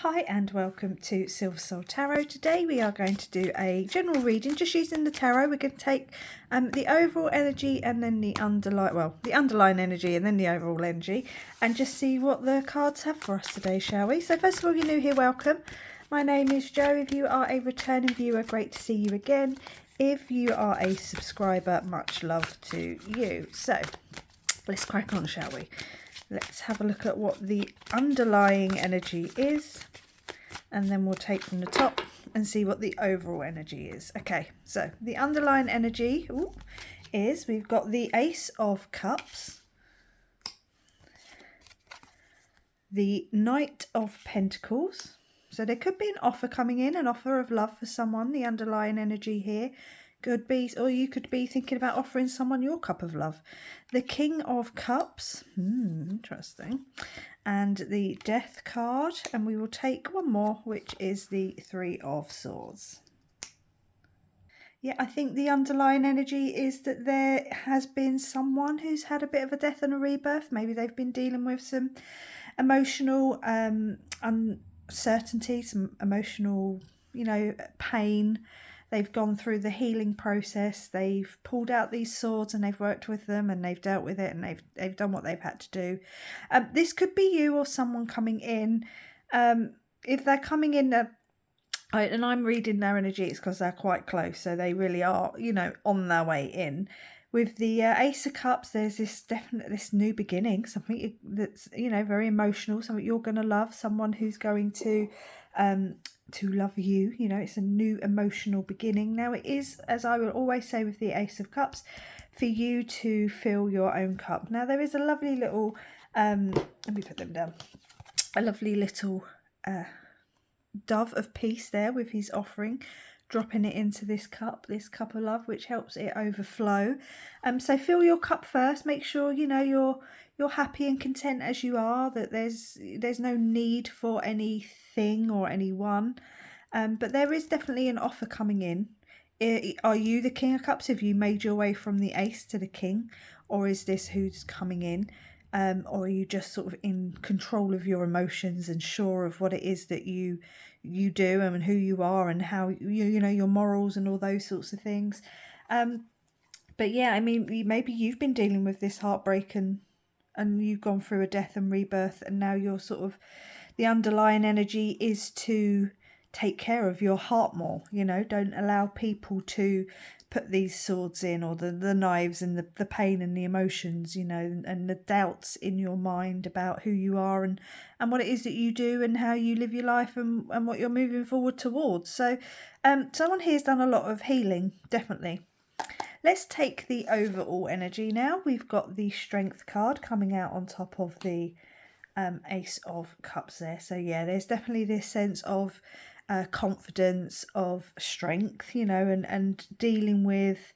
Hi and welcome to Silver Soul Tarot. Today we are going to do a general reading just using the tarot. We're going to take the overall energy and then the underlying energy and then the overall energy and just see what the cards have for us today, shall we? So first of all, if you're new here, welcome. My name is Jo. If you are a returning viewer, great to see you again. If you are a subscriber, much love to you. So let's crack on, shall we? Let's have a look at what the underlying energy is, and then we'll take from the top and see what the overall energy is. Okay, so the underlying energy is, we've got the Ace of Cups, the Knight of Pentacles. So there could be an offer coming in, an offer of love for someone. The underlying energy here could be, or you could be thinking about offering someone your cup of love. The King of Cups, interesting, and the Death card, and we will take one more, which is the Three of Swords. Yeah, I think the underlying energy is that there has been someone who's had a bit of a death and a rebirth. Maybe they've been dealing with some emotional uncertainty, some emotional, pain. They've gone through the healing process. They've pulled out these swords and they've worked with them and they've dealt with it and they've done what they've had to do. This could be you or someone coming in. If they're coming in, and I'm reading their energy, it's because they're quite close. So they really are, on their way in. With the Ace of Cups, there's this new beginning, something that's, very emotional, something you're going to love, someone who's going to love you. It's a new emotional beginning. Now it is, as I will always say with the Ace of Cups, for you to fill your own cup. Now there is a lovely little, let me put them down, a lovely little dove of peace there with his offering, dropping it into this cup of love, which helps it overflow. So fill your cup first. Make sure you're happy and content as you are, that there's no need for anything or anyone, but there is definitely an offer coming in. Are you the King of Cups? Have you made your way from the Ace to the King, or is this who's coming in? Or are you just sort of in control of your emotions and sure of what it is that you do and who you are and how your morals and all those sorts of things? But yeah, I mean, maybe you've been dealing with this heartbreak and you've gone through a death and rebirth, and now you're sort of, the underlying energy is to take care of your heart more. Don't allow people to put these swords in, or the knives and the pain and the emotions, and the doubts in your mind about who you are and what it is that you do and how you live your life and what you're moving forward towards. So someone here's done a lot of healing, definitely. Let's take the overall energy now. We've got the Strength card coming out on top of the Ace of Cups there. So yeah, there's definitely this sense of confidence, of strength, and dealing with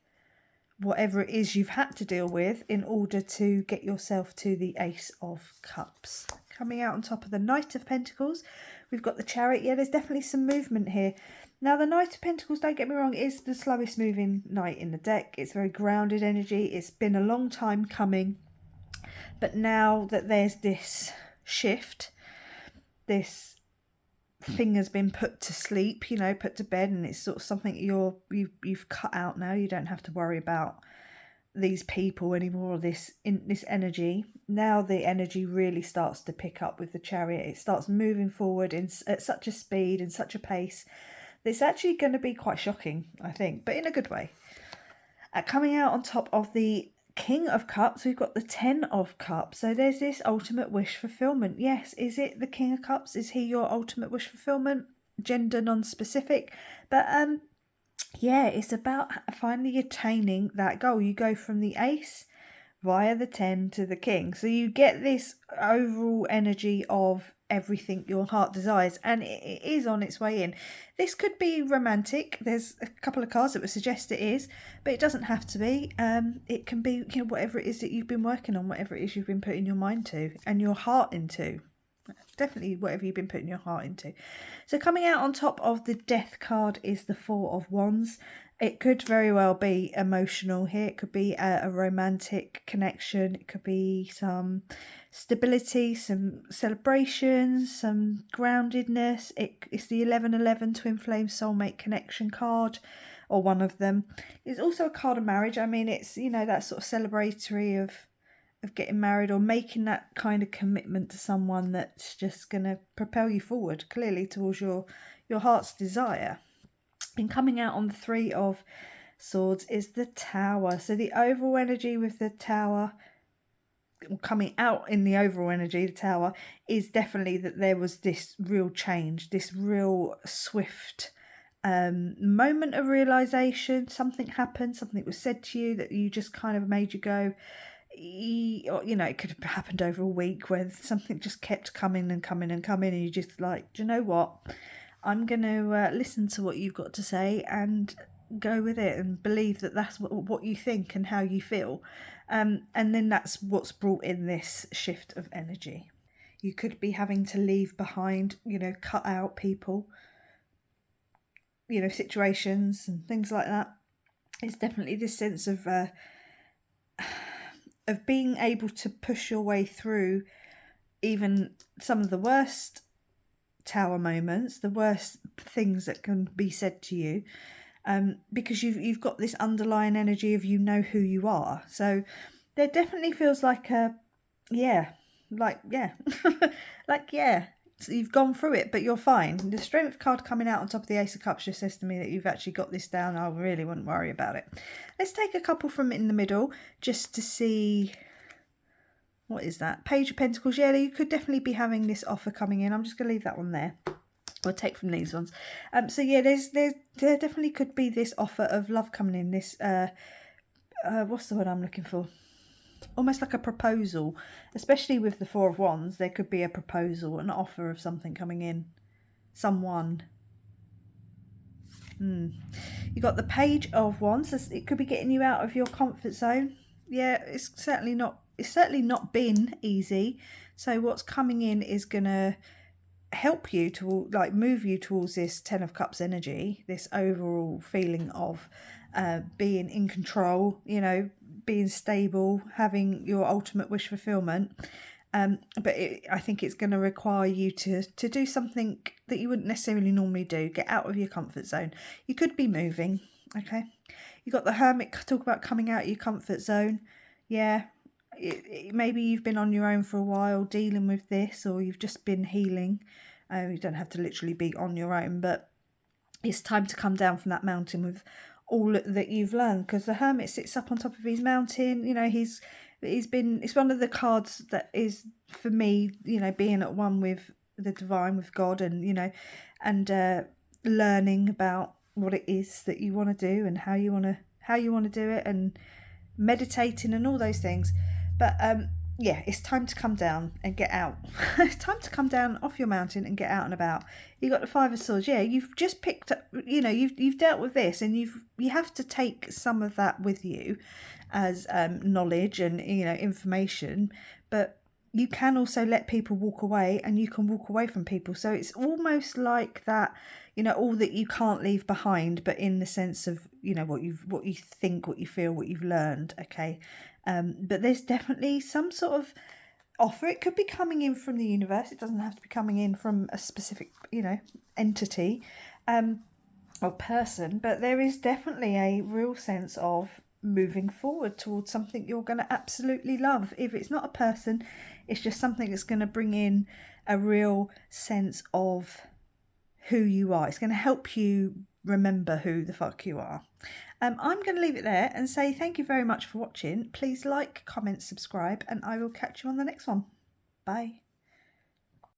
whatever it is you've had to deal with in order to get yourself to the Ace of Cups. Coming out on top of the Knight of Pentacles, we've got the Chariot. Yeah, there's definitely some movement here. Now, the Knight of Pentacles, don't get me wrong, is the slowest moving knight in the deck. It's very grounded energy. It's been a long time coming. But now that there's this shift, this thing has been put to sleep, put to bed, and it's sort of something you've cut out now. You don't have to worry about these people anymore, or this energy. Now the energy really starts to pick up with the Chariot. It starts moving forward at such a speed and such a pace. It's actually going to be quite shocking, I think, but in a good way. Coming out on top of the King of Cups, we've got the Ten of Cups. So there's this ultimate wish fulfillment. Yes, is it the King of Cups? Is he your ultimate wish fulfillment? Gender non-specific. But yeah, it's about finally attaining that goal. You go from the Ace via the 10 to the King. So you get this overall energy of everything your heart desires, and it is on its way in. This could be romantic. There's a couple of cards that would suggest it is, but it doesn't have to be. It can be whatever it is that you've been working on, whatever it is you've been putting your mind to and your heart into. Definitely whatever you've been putting your heart into. So coming out on top of the Death card is the Four of Wands. It could very well be emotional here. It could be a romantic connection. It could be some stability, some celebration, some groundedness. It's the 1111 Twin Flame Soulmate Connection card, or one of them. It's also a card of marriage. I mean, it's, you know, that sort of celebratory of getting married or making that kind of commitment to someone that's just going to propel you forward, clearly, towards your heart's desire. And coming out on the Three of Swords is the Tower. So the overall energy with the Tower, coming out in the overall energy, the Tower, is definitely that there was this real change, this real swift moment of realization. Something happened, something was said to you that you just kind of made you go, you know, it could have happened over a week where something just kept coming and coming and coming, and you just like, do you know what? I'm going to listen to what you've got to say and go with it and believe that that's what you think and how you feel. And then that's what's brought in this shift of energy. You could be having to leave behind, you know, cut out people, you know, situations and things like that. It's definitely this sense of being able to push your way through even some of the worst Tower moments, the worst things that can be said to you, because you've got this underlying energy of, you know who you are. So there definitely feels like so you've gone through it, but you're fine. The Strength card coming out on top of the Ace of Cups just says to me that you've actually got this down. I really wouldn't worry about it. Let's take a couple from in the middle just to see. What is that? Page of Pentacles. Yeah, you could definitely be having this offer coming in. I'm just going to leave that one there. We'll take from these ones. So yeah, there definitely could be this offer of love coming in. This what's the word I'm looking for? Almost like a proposal, especially with the Four of Wands. There could be a proposal, an offer of something coming in. Someone. You got the Page of Wands. It could be getting you out of your comfort zone. Yeah, it's certainly not been easy. So what's coming in is gonna help you to like move you towards this Ten of Cups energy, this overall feeling of being in control, you know, being stable, having your ultimate wish fulfillment. But I think it's going to require you to do something that you wouldn't necessarily normally do. Get out of your comfort zone. You could be moving, okay? You got the Hermit, talk about coming out of your comfort zone. Yeah, maybe you've been on your own for a while dealing with this, or you've just been healing. You don't have to literally be on your own, but it's time to come down from that mountain with all that you've learned, because the Hermit sits up on top of his mountain. You know, it's one of the cards that is, for me, you know, being at one with the divine, with God, and, you know, and learning about what it is that you want to do and how you want to do it, and meditating and all those things. But yeah, it's time to come down and get out. It's time to come down off your mountain and get out and about. You got the Five of Swords. Yeah, you've just picked up, you know, you've dealt with this, and you have to take some of that with you as knowledge and, you know, information. But you can also let people walk away, and you can walk away from people. So it's almost like that, you know, all that you can't leave behind, but in the sense of, you know, what you think, what you feel, what you've learned. Okay. But there's definitely some sort of offer. It could be coming in from the universe. It doesn't have to be coming in from a specific, you know, entity or person, but there is definitely a real sense of moving forward towards something you're going to absolutely love. If it's not a person, it's just something that's going to bring in a real sense of who you are. It's going to help you remember who the fuck you are. I'm going to leave it there and say thank you very much for watching. Please like, comment, subscribe, and I will catch you on the next one. Bye.